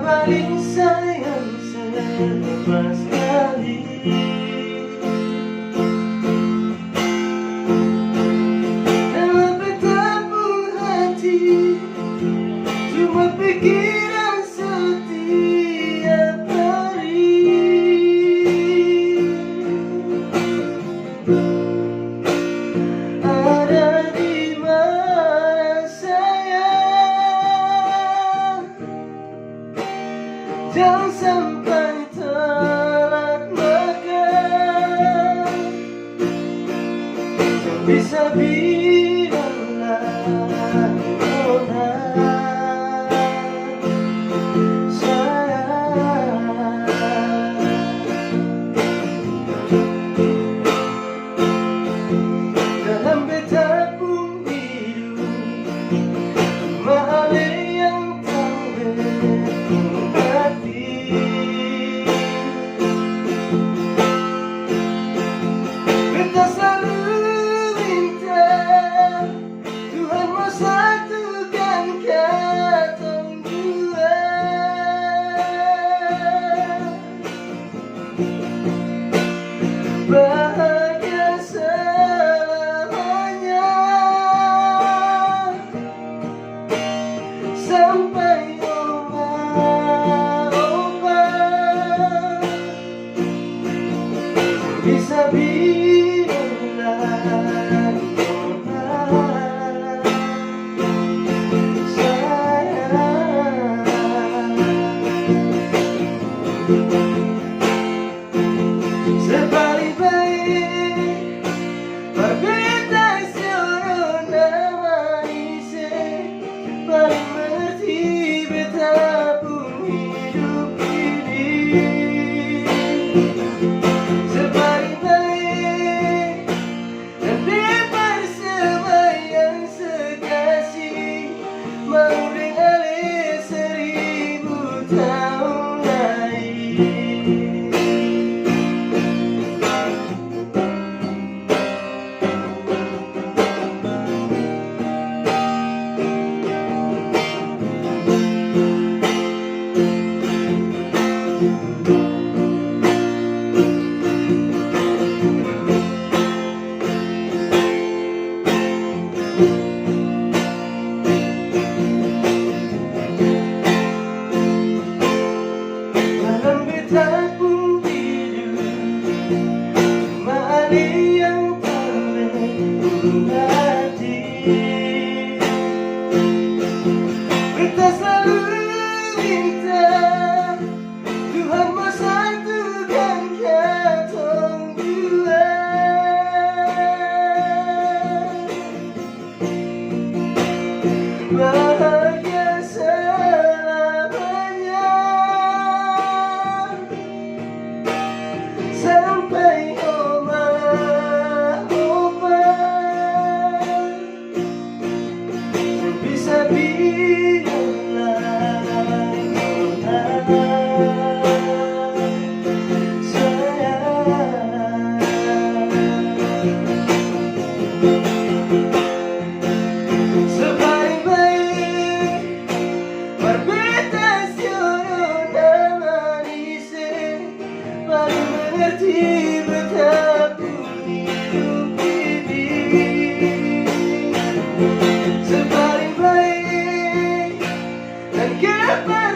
paling sayang setiap Paskali. Dalam bertabung hati, cuma pikiran setiap hari. Ada di mana sayang, jangan sampai telat makan. Bisa bilanglah Nona sayang. Dalam bertabung hidup, cuma Ale yang tahu betul hati. Minta selalu minta, Tuhan mau satukan katong dua. Bahagia selamanya, sampai opa bisa bilanglah Nona sayang. Sepaling bae, berbeda seorang manis, paling mengerti betapun hidup ini. Sepaling bae, dan bebas sembayang sekasih, mau dengan Ale 1000 tahun lagi. Dalam bertabung hidup, cuma Ale yang paling hati. Minta selalu minta, Tuhan mau satukan katong dua. Bahagia selamanya, sampai opa bisa bilanglah Nona sayang. Sepaling bae, berbeda seorang manis, paling mengerti betapun hidup ini. Sepaling bae, dan kebar